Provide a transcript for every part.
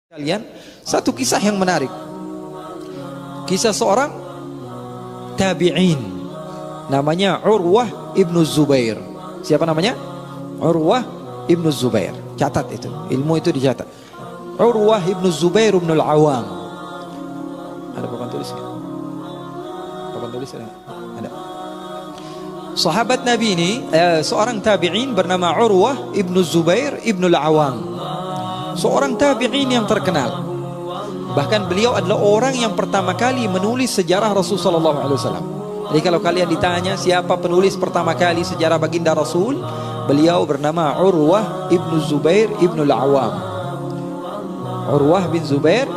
Kalian satu kisah yang menarik. Kisah seorang tabi'in namanya Urwah ibnu Zubair. Siapa namanya? Urwah ibnu Zubair. Catat itu, ilmu itu dicatat. Urwah ibnu Zubair ibn al-Awam. Ada papan tulis? Papan tulis ada? Ada. Sahabat Nabi ini seorang tabi'in bernama Urwah ibnu Zubair ibn al-Awam. Seorang tabi'in yang terkenal. Bahkan beliau adalah orang yang pertama kali menulis sejarah Rasulullah SAW. Jadi kalau kalian ditanya siapa penulis pertama kali sejarah baginda Rasul, beliau bernama Urwah ibnu Zubair ibn al-Awam. Urwah bin Zubair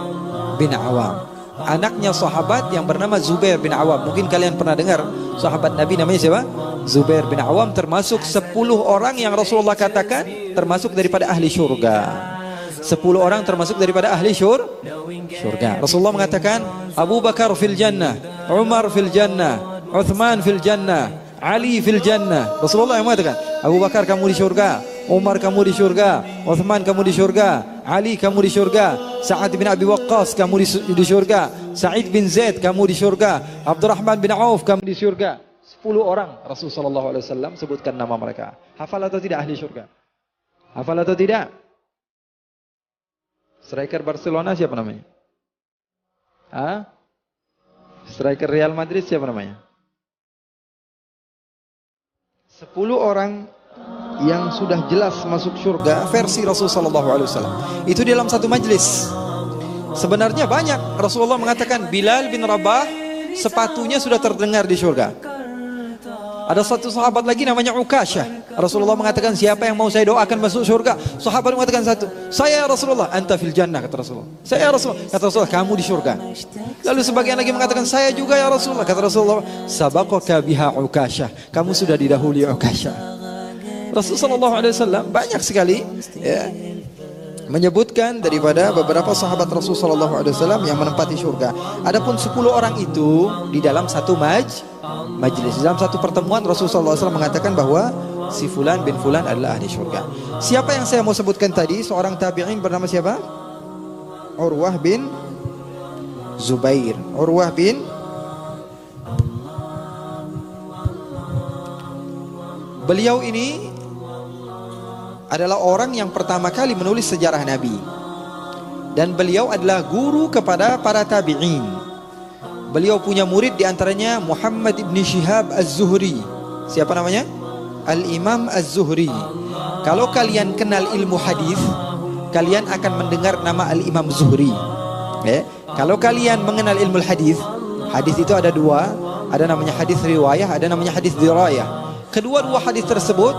bin Awam, anaknya sahabat yang bernama Zubair bin Awam. Mungkin kalian pernah dengar sahabat Nabi namanya siapa? Zubair bin Awam, termasuk 10 orang yang Rasulullah katakan termasuk daripada ahli syurga. 10 orang termasuk daripada ahli syurga. Rasulullah mengatakan Abu Bakar fil jannah, Umar fil jannah, Uthman fil jannah, Ali fil jannah. Rasulullah yang mengatakan Abu Bakar kamu di syurga, Umar kamu di syurga, Uthman kamu di syurga, Ali kamu di syurga, Sa'ad bin Abi Waqqas kamu di syurga, Sa'id bin Zaid kamu di syurga, Abdurrahman bin Auf kamu di syurga. 10 orang Rasulullah SAW sebutkan nama mereka. Hafal atau tidak ahli syurga? Hafal atau tidak? Striker Barcelona siapa namanya? Striker Real Madrid siapa namanya? 10 orang yang sudah jelas masuk surga versi Rasulullah SAW. Itu dalam satu majlis. Sebenarnya banyak. Rasulullah mengatakan Bilal bin Rabah sepatunya sudah terdengar di surga. Ada satu sahabat lagi namanya Ukasyah. Rasulullah mengatakan siapa yang mau saya doakan masuk surga? Sahabat mengatakan satu, saya Rasulullah. Anta fil jannah, kata Rasulullah. Saya Rasulullah. Kata Rasulullah, kamu di surga. Lalu sebagian lagi mengatakan saya juga ya Rasulullah. Kata Rasulullah, sabaqaka biha Ukasyah. Kamu sudah didahului Ukasyah. Rasulullah SAW banyak sekali ya, menyebutkan daripada beberapa sahabat Rasulullah SAW yang menempati surga. Adapun 10 orang itu di dalam satu majlis, dalam satu pertemuan Rasulullah SAW mengatakan bahwa si Fulan bin Fulan adalah ahli surga. Siapa yang saya mau sebutkan tadi? Seorang tabi'in bernama siapa? Urwah bin Zubair. Urwah bin beliau ini adalah orang yang pertama kali menulis sejarah Nabi. Dan beliau adalah guru kepada para tabi'in. Beliau punya murid diantaranya Muhammad ibn Shihab Az-Zuhri. Siapa namanya? Al-Imam Az-Zuhri. Kalau kalian kenal ilmu hadis, kalian akan mendengar nama Al-Imam Zuhri. Kalau kalian mengenal ilmu hadis, hadis itu ada dua. Ada namanya hadis riwayah, ada namanya hadis dirayah. Kedua-dua hadis tersebut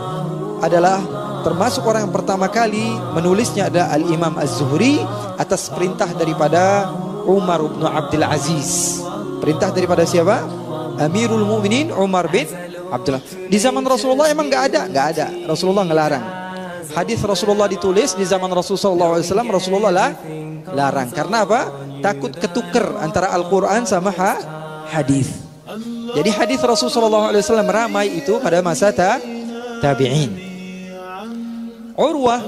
adalah termasuk orang yang pertama kali menulisnya adalah Al-Imam Az-Zuhri atas perintah daripada Umar bin Abdul Aziz. Perintah daripada siapa? Amirul Mukminin Umar bin Abdullah. Di zaman Rasulullah emang nggak ada. Rasulullah ngelarang. Hadis Rasulullah ditulis di zaman Rasulullah SAW. Rasulullah larang. Karena apa? Takut ketuker antara Al-Quran sama hadis. Jadi hadis Rasulullah SAW ramai itu pada masa tabi'in. Urwah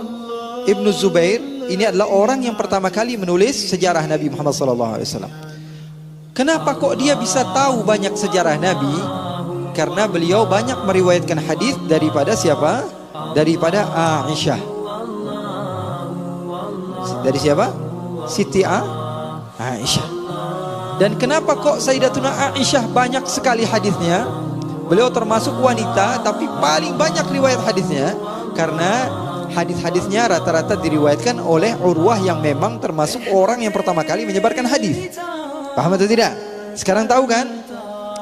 ibnu Zubair ini adalah orang yang pertama kali menulis sejarah Nabi Muhammad SAW. Kenapa kok dia bisa tahu banyak sejarah Nabi? Karena beliau banyak meriwayatkan hadis daripada siapa? Daripada Aisyah. Dari siapa? Siti Aisyah. Dan kenapa kok Sayyidatuna Aisyah banyak sekali hadisnya? Beliau termasuk wanita tapi paling banyak riwayat hadisnya karena hadis-hadisnya rata-rata diriwayatkan oleh Urwah yang memang termasuk orang yang pertama kali menyebarkan hadis. Paham atau tidak? Sekarang tahu kan?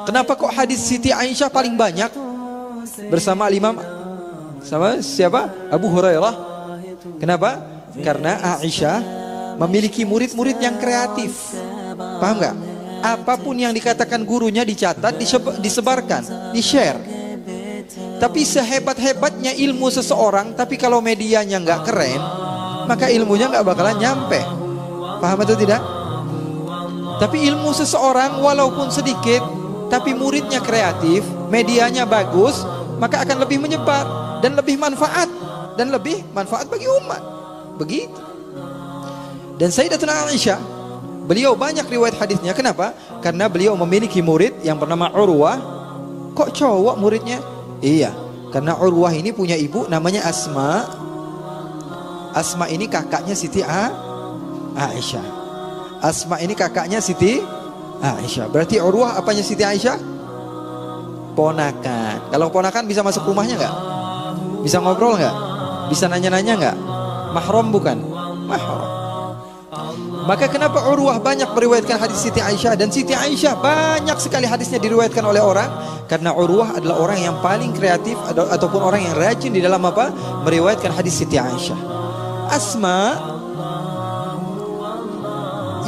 Kenapa kok hadis Siti Aisyah paling banyak bersama Imam sama siapa? Abu Hurairah. Kenapa? Karena Aisyah memiliki murid-murid yang kreatif. Paham nggak? Apapun yang dikatakan gurunya dicatat, disebarkan, di-share. Tapi sehebat-hebatnya ilmu seseorang, tapi kalau medianya nggak keren, maka ilmunya nggak bakalan nyampe. Paham atau tidak? Tapi ilmu seseorang walaupun sedikit, tapi muridnya kreatif, medianya bagus, maka akan lebih menyebar dan lebih manfaat bagi umat. Begitu. Dan Sayyidatuna Aisyah, beliau banyak riwayat hadisnya. Kenapa? Karena beliau memiliki murid yang bernama Urwah. Kok cowok muridnya? Iya, karena Urwah ini punya ibu namanya Asma. Asma ini kakaknya Siti Aisyah. Asma ini kakaknya Siti Aisyah. Berarti Urwah apanya Siti Aisyah? Ponakan. Kalau ponakan bisa masuk rumahnya nggak? Bisa ngobrol nggak? Bisa nanya-nanya nggak? Mahram bukan? Mahram. Maka kenapa Urwah banyak meriwayatkan hadis Siti Aisyah, dan Siti Aisyah banyak sekali hadisnya diriwayatkan oleh orang? Karena Urwah adalah orang yang paling kreatif ataupun orang yang rajin di dalam apa? Meriwayatkan hadis Siti Aisyah. Asma,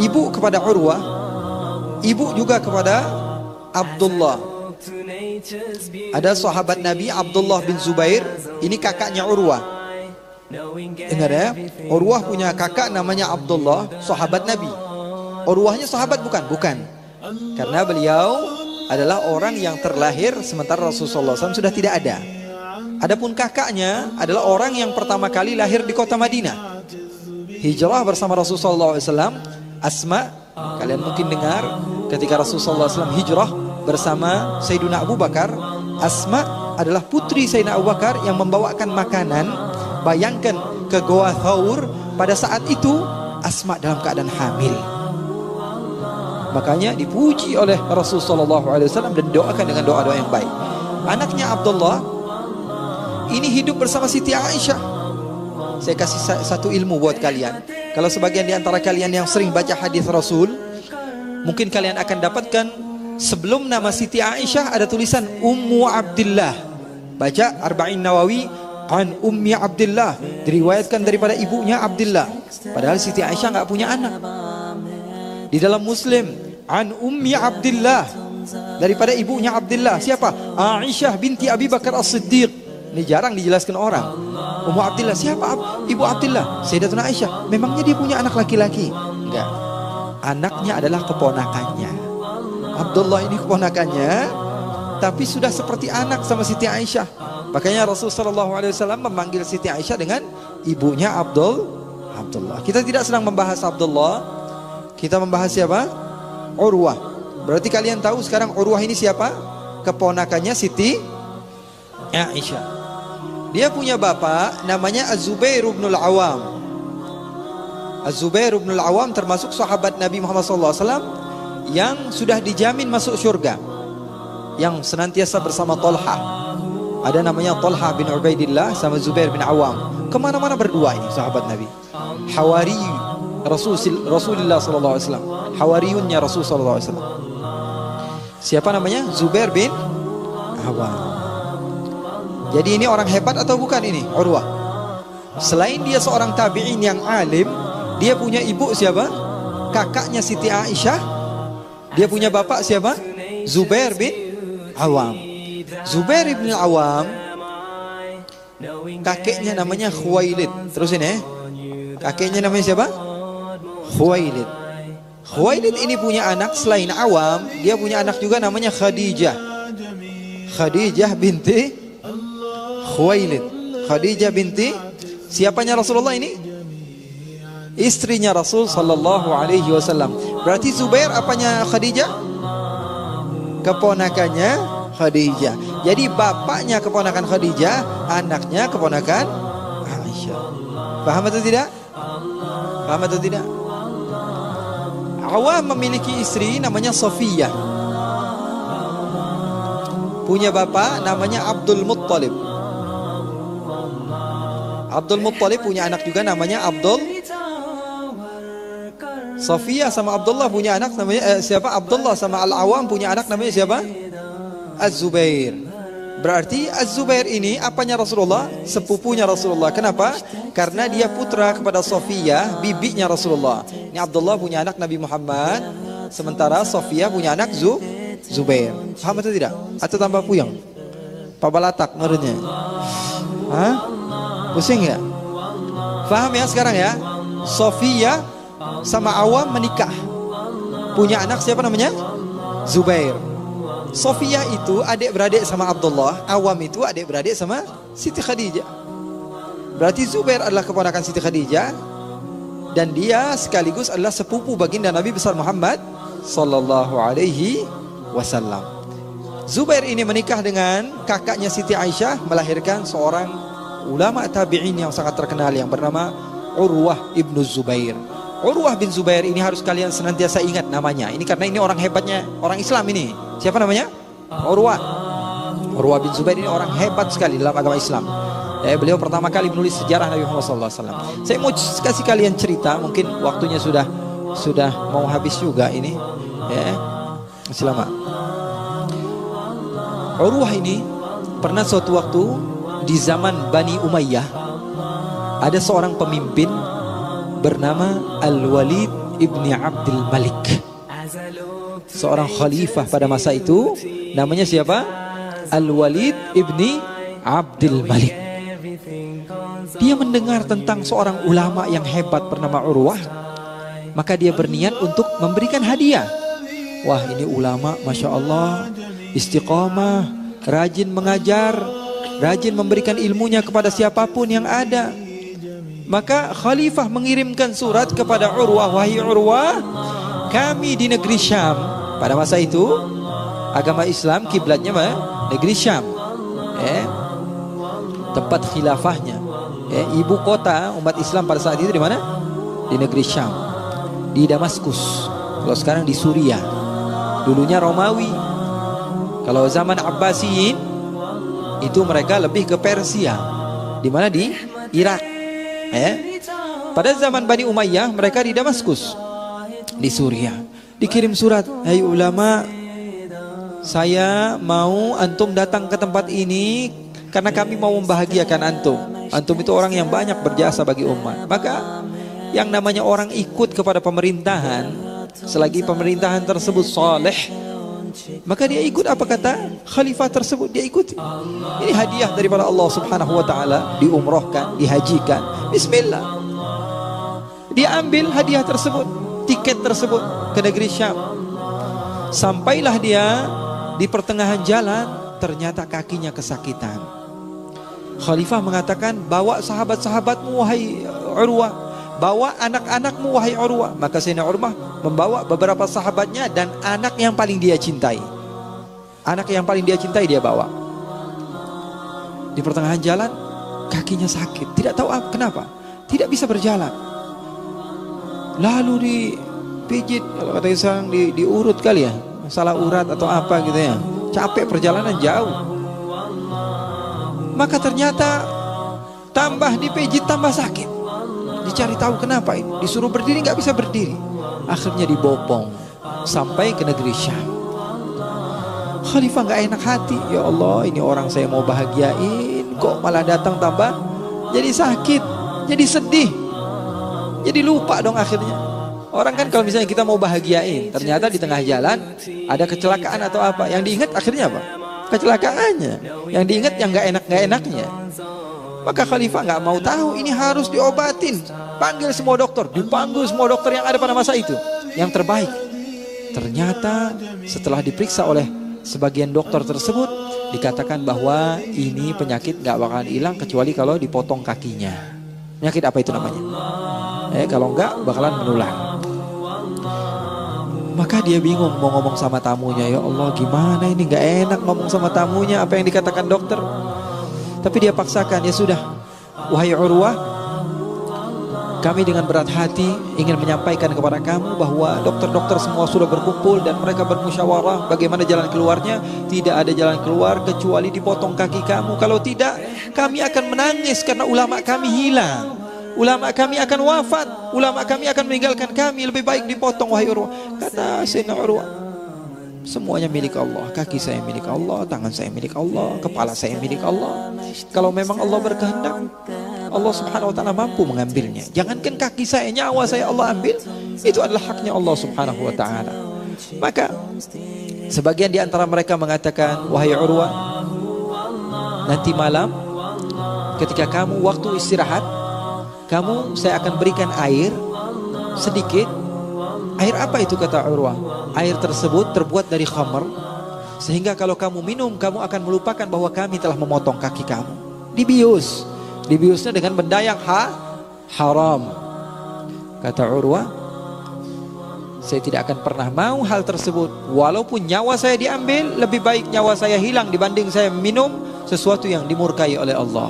ibu kepada Urwah, ibu juga kepada Abdullah. Ada sahabat Nabi Abdullah bin Zubair, ini kakaknya Urwah. Dengar ya, Urwah punya kakak namanya Abdullah, sahabat Nabi. Urwahnya sahabat bukan? Bukan. Karena beliau adalah orang yang terlahir sementara Rasulullah SAW sudah tidak ada. Adapun kakaknya adalah orang yang pertama kali lahir di kota Madinah. Hijrah bersama Rasulullah SAW. Asma, kalian mungkin dengar ketika Rasulullah SAW hijrah bersama Sayyidina Abu Bakar. Asma adalah putri Sayyidina Abu Bakar yang membawakan makanan. Bayangkan ke Goa Thawr, pada saat itu Asma dalam keadaan hamil. Makanya dipuji oleh Rasulullah SAW dan doakan dengan doa-doa yang baik. Anaknya Abdullah ini hidup bersama Siti Aisyah. Saya kasih satu ilmu buat kalian. Kalau sebagian di antara kalian yang sering baca hadis Rasul, mungkin kalian akan dapatkan sebelum nama Siti Aisyah ada tulisan Ummu Abdillah. Baca Arba'in Nawawi, an Ummi Abdillah, diriwayatkan daripada ibunya Abdillah. Padahal Siti Aisyah nggak punya anak. Di dalam Muslim, an Ummi Abdillah, daripada ibunya Abdillah. Siapa? Aisyah binti Abi Bakar As-Siddiq. Ini jarang dijelaskan orang. Ummu Abdillah, siapa ibu Abdillah? Sayyidatuna Aisyah. Memangnya dia punya anak laki-laki? Enggak. Anaknya adalah keponakannya. Abdullah ini keponakannya, tapi sudah seperti anak sama Siti Aisyah. Makanya Rasulullah SAW memanggil Siti Aisyah dengan ibunya Abdullah. Kita tidak sedang membahas Abdullah, kita membahas siapa? Urwah. Berarti kalian tahu sekarang Urwah ini siapa? Keponakannya Siti Aisyah. Dia punya bapak namanya Az-Zubair bin Al-Awwam. Az-Zubair bin Al-Awwam termasuk sahabat Nabi Muhammad SAW yang sudah dijamin masuk surga, yang senantiasa bersama Talha. Ada namanya Talha bin Ubaidillah sama Zubair bin Awam. Kemana-mana berdua ini sahabat Nabi. Hawari Rasulullah SAW. Hawariyunnya Rasulullah SAW. Siapa namanya? Zubair bin Awam. Jadi ini orang hebat atau bukan ini? Urwah. Selain dia seorang tabi'in yang alim, dia punya ibu siapa? Kakaknya Siti Aisyah. Dia punya bapak siapa? Zubair bin Awam. Zubair bin Awam, kakeknya namanya Khuwailid. Terusin ya. Kakeknya namanya siapa? Khuwailid. Khuwailid ini punya anak selain Awam, dia punya anak juga namanya Khadijah. Khadijah binti Khuwailid. Khadijah binti siapanya Rasulullah ini? Istrinya Rasul sallallahu alaihi wasallam. Berarti Zubair apanya Khadijah? Keponakannya Khadijah. Jadi bapaknya keponakan Khadijah, anaknya keponakan Aisyah. Paham atau tidak? Paham atau tidak? Awam memiliki istri namanya Sofiyah. Punya bapak namanya Abdul Muttalib. Abdul Muttalib punya anak juga namanya Abdul. Sofiyah sama Abdullah punya anak namanya siapa? Abdullah sama Al-Awam punya anak namanya siapa? Az-Zubair. Berarti Az-Zubair ini apanya Rasulullah? Sepupunya Rasulullah. Kenapa? Karena dia putra kepada Sofiyah, bibinya Rasulullah. Ini Abdullah punya anak Nabi Muhammad, sementara Sofiyah punya anak Zubair. Paham atau tidak? Atau tambah puyeng? Pabalatak menurutnya? Hah? Pusing ya? Paham ya sekarang ya? Sofiyah sama Awam menikah, punya anak siapa namanya? Zubair. Sofiyah itu adik-beradik sama Abdullah, Awam itu adik-beradik sama Siti Khadijah. Berarti Zubair adalah keponakan Siti Khadijah, dan dia sekaligus adalah sepupu baginda Nabi besar Muhammad sallallahu alaihi wasallam. Zubair ini menikah dengan kakaknya Siti Aisyah, melahirkan seorang ulama tabi'in yang sangat terkenal yang bernama Urwah ibnu Zubair. Urwah bin Zubair ini harus kalian senantiasa ingat namanya. Ini karena ini orang hebatnya orang Islam ini. Siapa namanya? Urwah bin Zubair ini orang hebat sekali dalam agama Islam. Beliau pertama kali menulis sejarah Nabi Muhammad SAW. Saya mau kasih kalian cerita, mungkin waktunya sudah mau habis juga ini. Masih lama. Urwah ini pernah suatu waktu di zaman Bani Umayyah ada seorang pemimpin bernama Al-Walid ibni Abdul Malik. Seorang khalifah pada masa itu, namanya siapa? Al-Walid ibni Abdul Malik. Dia mendengar tentang seorang ulama yang hebat bernama Urwah, maka dia berniat untuk memberikan hadiah. Wah, ini ulama Masya Allah, istiqamah, rajin mengajar, rajin memberikan ilmunya kepada siapapun yang ada. Maka khalifah mengirimkan surat kepada Urwah, wahai Urwah, kami di negeri Syam. Pada masa itu agama Islam kiblatnya negeri Syam, tempat khilafahnya, ibu kota umat Islam pada saat itu di mana? Di negeri Syam, di Damaskus. Kalau sekarang di Suriah, dulunya Romawi. Kalau zaman Abbasiyin itu mereka lebih ke Persia, di mana? Di Irak. Pada zaman Bani Umayyah mereka di Damaskus, di Suriah. Dikirim surat, hai ulama, saya mau antum datang ke tempat ini karena kami mau membahagiakan antum. Antum itu orang yang banyak berjasa bagi umat. Maka yang namanya orang ikut kepada pemerintahan, selagi pemerintahan tersebut saleh, maka dia ikut apa kata khalifah tersebut, dia ikuti. Ini hadiah daripada Allah Subhanahu wa taala, diumrohkan, dihajikan. Bismillah. Dia ambil hadiah tersebut, tiket tersebut ke negeri Syam. Sampailah dia di pertengahan jalan, ternyata kakinya kesakitan. Khalifah mengatakan, bawa sahabat-sahabatmu wahai Urwah, bawa anak-anakmu wahai Urwah. Maka Sayyidina Urwah membawa beberapa sahabatnya dan anak yang paling dia cintai. Anak yang paling dia cintai dia bawa. Di pertengahan jalan kakinya sakit, tidak tahu kenapa, tidak bisa berjalan. Lalu dipijit, kalau kata sekarang diurut kali ya, salah urat atau apa gitu ya. Capek, perjalanan jauh. Maka ternyata tambah dipijit tambah sakit. Dicari tahu kenapa ini, disuruh berdiri nggak bisa berdiri. Akhirnya dibopong sampai ke negeri Syam. Khalifah nggak enak hati, ya Allah, ini orang saya mau bahagiain kok malah datang tambah jadi sakit, jadi sedih, jadi lupa dong akhirnya. Orang kan kalau misalnya kita mau bahagiain, ternyata di tengah jalan ada kecelakaan atau apa, yang diingat akhirnya apa? Kecelakaannya. Yang diingat yang nggak enaknya. Maka khalifah nggak mau tahu, ini harus diobatin. Panggil semua dokter, dipanggil semua dokter yang ada pada masa itu, yang terbaik. Ternyata setelah diperiksa oleh sebagian dokter tersebut, dikatakan bahwa ini penyakit nggak bakalan hilang kecuali kalau dipotong kakinya. Penyakit apa itu namanya? Kalau nggak bakalan menular. Maka dia bingung mau ngomong sama tamunya, ya Allah gimana ini, nggak enak ngomong sama tamunya apa yang dikatakan dokter. Tapi dia paksakan, ya sudah, wahai Urwah, kami dengan berat hati ingin menyampaikan kepada kamu bahwa dokter-dokter semua sudah berkumpul dan mereka bermusyawarah bagaimana jalan keluarnya. Tidak ada jalan keluar kecuali dipotong kaki kamu. Kalau tidak, kami akan menangis karena ulama kami hilang. Ulama kami akan wafat, ulama kami akan meninggalkan kami. Lebih baik dipotong wahai Urwah. Kata Sayyidina Urwah, semuanya milik Allah. Kaki saya milik Allah, tangan saya milik Allah, kepala saya milik Allah. Kalau memang Allah berkehendak, Allah Subhanahu wa ta'ala mampu mengambilnya. Jangankan kaki saya, nyawa saya Allah ambil, itu adalah haknya Allah Subhanahu wa ta'ala. Maka sebagian di antara mereka mengatakan, wahai Urwah, nanti malam ketika kamu waktu istirahat, saya akan berikan air sedikit. Air apa itu, kata Urwah? Air tersebut terbuat dari khamr, sehingga kalau kamu minum, kamu akan melupakan bahwa kami telah memotong kaki kamu. Dibiusnya dengan benda yang haram. Kata Urwah, saya tidak akan pernah mau hal tersebut. Walaupun nyawa saya diambil, lebih baik nyawa saya hilang dibanding saya minum sesuatu yang dimurkai oleh Allah.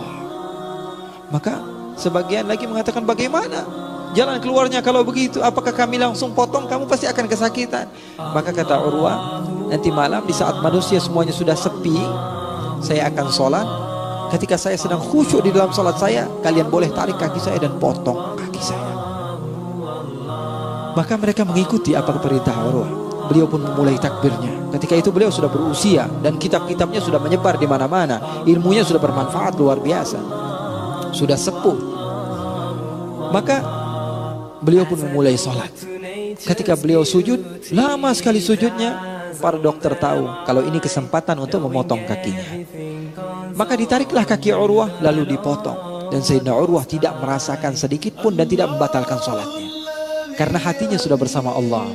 Maka sebagian lagi mengatakan, bagaimana jalan keluarnya kalau begitu? Apakah kami langsung potong? Kamu pasti akan kesakitan. Maka kata Urwah, nanti malam di saat manusia semuanya sudah sepi, saya akan sholat. Ketika saya sedang khusyuk di dalam sholat saya, kalian boleh tarik kaki saya dan potong kaki saya. Maka mereka mengikuti apa perintah Urwah. Beliau pun memulai takbirnya. Ketika itu beliau sudah berusia dan kitab-kitabnya sudah menyebar di mana-mana. Ilmunya sudah bermanfaat luar biasa. Sudah sepuh. Maka beliau pun memulai sholat. Ketika beliau sujud, lama sekali sujudnya. Para dokter tahu kalau ini kesempatan untuk memotong kakinya. Maka ditariklah kaki Urwah lalu dipotong. Dan Sayyidina Urwah tidak merasakan sedikit pun dan tidak membatalkan sholatnya. Karena hatinya sudah bersama Allah.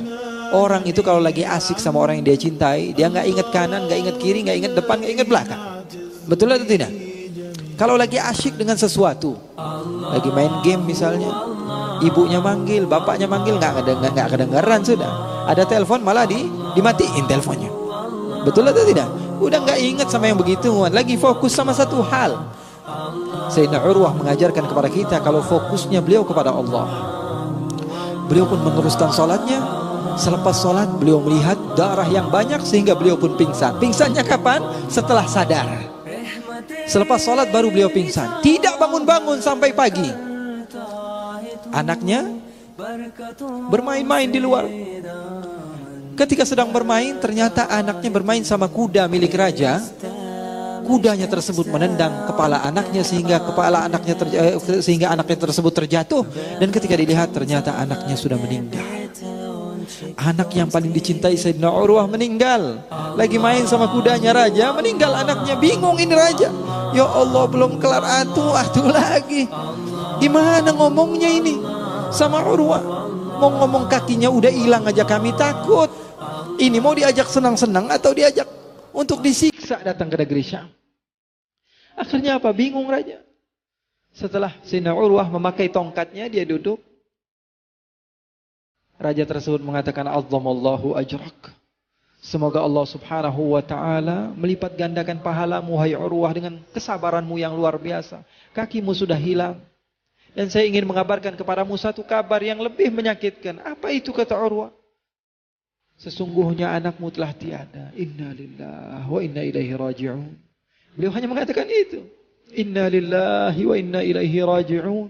Orang itu kalau lagi asik sama orang yang dia cintai, dia nggak ingat kanan, nggak ingat kiri, nggak ingat depan, nggak ingat belakang. Betul atau tidak? Kalau lagi asyik dengan sesuatu, lagi main game misalnya, ibunya manggil, bapaknya manggil, nggak kedengaran sudah. Ada telepon malah dimatiin teleponnya. Betul atau tidak? Udah nggak ingat sama yang begituan, lagi fokus sama satu hal. Sayyidina Urwah mengajarkan kepada kita kalau fokusnya beliau kepada Allah. Beliau pun meneruskan sholatnya. Selepas sholat beliau melihat darah yang banyak sehingga beliau pun pingsan. Pingsannya kapan? Setelah sadar. Selepas sholat baru beliau pingsan. Tidak bangun-bangun sampai pagi. Anaknya bermain-main di luar. Ketika sedang bermain, ternyata anaknya bermain sama kuda milik raja. Kudanya tersebut menendang kepala anaknya sehingga anaknya tersebut terjatuh, dan ketika dilihat ternyata anaknya sudah meninggal. Anak yang paling dicintai Sayyidina Urwah meninggal. Lagi main sama kudanya raja, meninggal anaknya. Bingung ini raja. Ya Allah, belum kelar atuh lagi. Gimana ngomongnya ini sama Urwah? Mau ngomong kakinya udah hilang aja kami takut. Ini mau diajak senang-senang atau diajak untuk disiksa datang ke negeri Syam? Akhirnya apa? Bingung raja. Setelah Sayyidina Urwah memakai tongkatnya, dia duduk. Raja tersebut mengatakan, azzamallahu ajrak. Semoga Allah subhanahu wa ta'ala melipat gandakan pahalamu, hai Urwah, dengan kesabaranmu yang luar biasa. Kakimu sudah hilang. Dan saya ingin mengabarkan kepadamu satu kabar yang lebih menyakitkan. Apa itu, kata Urwah? Sesungguhnya anakmu telah tiada. Inna lillahi wa inna ilaihi raji'un. Beliau hanya mengatakan itu. Inna lillahi wa inna ilaihi raji'un.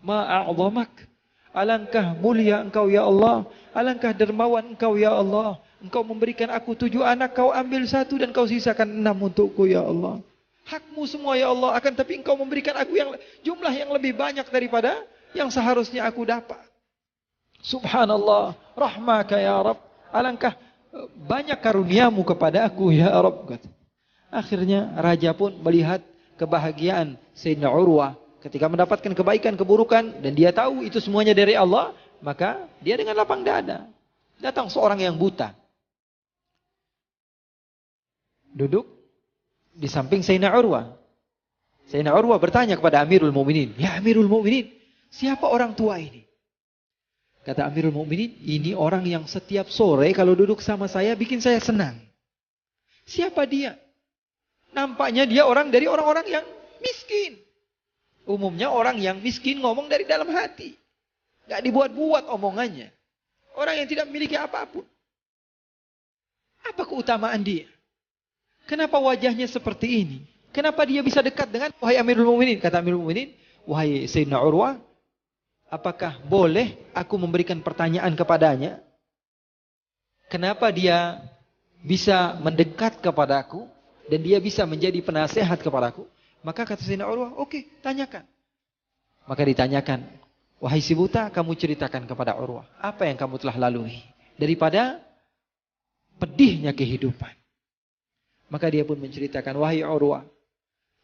Ma'a'zamak. Alangkah mulia engkau ya Allah. Alangkah dermawan engkau ya Allah. Engkau memberikan aku 7 anak, kau ambil 1 dan kau sisakan 6 untukku ya Allah. Hakmu semua ya Allah. Akan tapi engkau memberikan aku jumlah yang lebih banyak daripada yang seharusnya aku dapat. Subhanallah. Rahmaka ya Rabb. Alangkah banyak karuniamu kepada aku ya Rabb. Akhirnya raja pun melihat kebahagiaan Sayyidina Urwah ketika mendapatkan kebaikan, keburukan, dan dia tahu itu semuanya dari Allah. Maka dia dengan lapang dada. Datang seorang yang buta, duduk di samping Sayyidina Urwah. Sayyidina Urwah bertanya kepada Amirul Mukminin, ya Amirul Mukminin, siapa orang tua ini? Kata Amirul Mukminin, ini orang yang setiap sore kalau duduk sama saya bikin saya senang. Siapa dia? Nampaknya dia orang dari orang-orang yang miskin. Umumnya orang yang miskin ngomong dari dalam hati. Gak dibuat-buat omongannya. Orang yang tidak memiliki apapun. Apa keutamaan dia? Kenapa wajahnya seperti ini? Kenapa dia bisa dekat dengan wahai Amirul Mukminin? Kata Amirul Mukminin, wahai Sayyidina Urwah, apakah boleh aku memberikan pertanyaan kepadanya? Kenapa dia bisa mendekat kepadaku dan dia bisa menjadi penasehat kepadaku? Maka kata Sayyidina Urwah, oke, tanyakan. Maka ditanyakan, wahai si buta, kamu ceritakan kepada Urwah apa yang kamu telah lalui daripada pedihnya kehidupan. Maka dia pun menceritakan, wahai Urwah,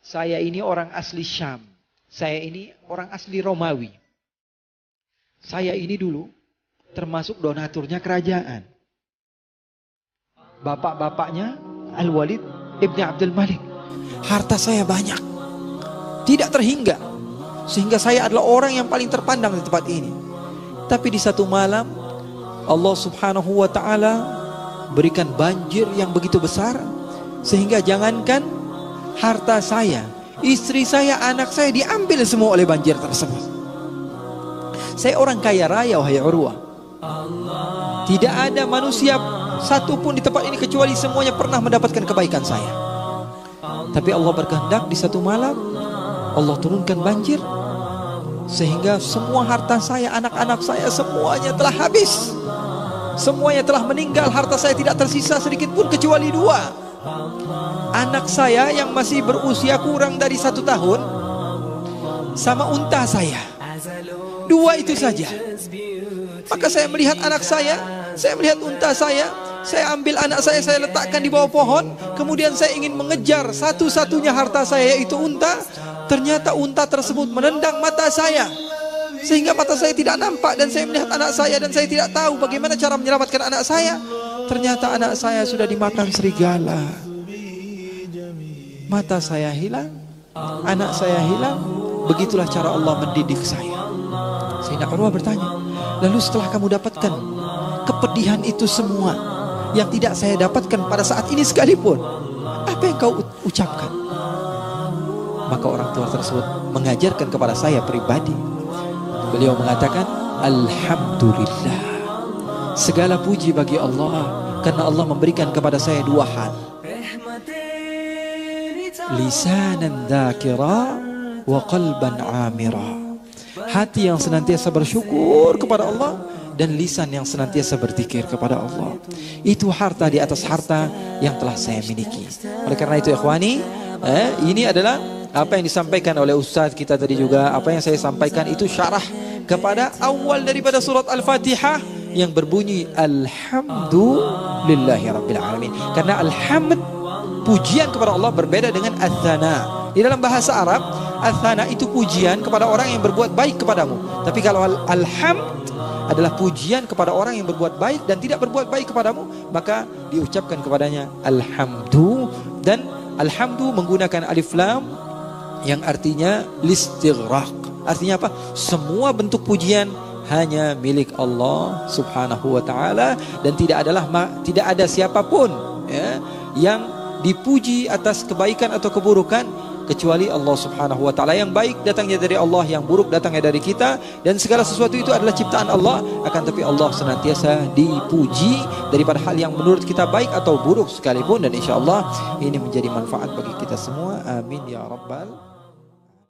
saya ini orang asli Syam. Saya ini orang asli Romawi. Saya ini dulu termasuk donaturnya kerajaan. Bapak-bapaknya Al-Walid Ibn Abdul Malik. Harta saya banyak, tidak terhingga, sehingga saya adalah orang yang paling terpandang di tempat ini. Tapi di satu malam Allah subhanahu wa ta'ala berikan banjir yang begitu besar, sehingga jangankan harta saya, istri saya, anak saya diambil semua oleh banjir tersebut. Saya orang kaya raya, wahai Urwah. Tidak ada manusia satupun di tempat ini kecuali semuanya pernah mendapatkan kebaikan saya. Tapi Allah berkehendak di satu malam Allah turunkan banjir, sehingga semua harta saya, anak-anak saya, semuanya telah habis. Semuanya telah meninggal. Harta saya tidak tersisa sedikit pun kecuali 2. Anak saya yang masih berusia kurang dari 1 tahun, sama unta saya. 2 itu saja. Maka saya melihat anak saya melihat unta saya ambil anak saya letakkan di bawah pohon. Kemudian saya ingin mengejar satu-satunya harta saya, yaitu unta. Ternyata unta tersebut menendang mata saya, sehingga mata saya tidak nampak. Dan saya melihat anak saya dan saya tidak tahu bagaimana cara menyelamatkan anak saya. Ternyata anak saya sudah dimakan serigala. Mata saya hilang, anak saya hilang. Begitulah cara Allah mendidik saya. Sayyidina Urwah bertanya, lalu setelah kamu dapatkan kepedihan itu semua yang tidak saya dapatkan pada saat ini sekalipun, apa yang kau ucapkan? Maka orang tua tersebut mengajarkan kepada saya pribadi. Beliau mengatakan, alhamdulillah, segala puji bagi Allah, karena Allah memberikan kepada saya 2 hal. Lisanan dzakira wa qalban amira. Hati yang senantiasa bersyukur kepada Allah dan lisan yang senantiasa berzikir kepada Allah. Itu harta di atas harta yang telah saya miliki. Oleh karena itu ikhwani, ini adalah apa yang disampaikan oleh Ustadz kita tadi juga. Apa yang saya sampaikan itu syarah kepada awal daripada surat Al-Fatihah yang berbunyi Alhamdulillahi Rabbil Alamin. Karena alhamd, pujian kepada Allah, berbeda dengan ats-tsana. Di dalam bahasa Arab, ats-tsana itu pujian kepada orang yang berbuat baik kepadamu. Tapi kalau alhamd adalah pujian kepada orang yang berbuat baik dan tidak berbuat baik kepadamu, maka diucapkan kepadanya alhamdu. Dan alhamdu menggunakan alif lam yang artinya listighraq. Artinya apa? Semua bentuk pujian hanya milik Allah subhanahu wa ta'ala, dan tidak ada siapapun yang dipuji atas kebaikan atau keburukan kecuali Allah subhanahu wa ta'ala. Yang baik datangnya dari Allah, yang buruk datangnya dari kita, dan segala sesuatu itu adalah ciptaan Allah. Akan tapi Allah senantiasa dipuji daripada hal yang menurut kita baik atau buruk sekalipun. Dan insya Allah ini menjadi manfaat bagi kita semua. Amin ya rabbal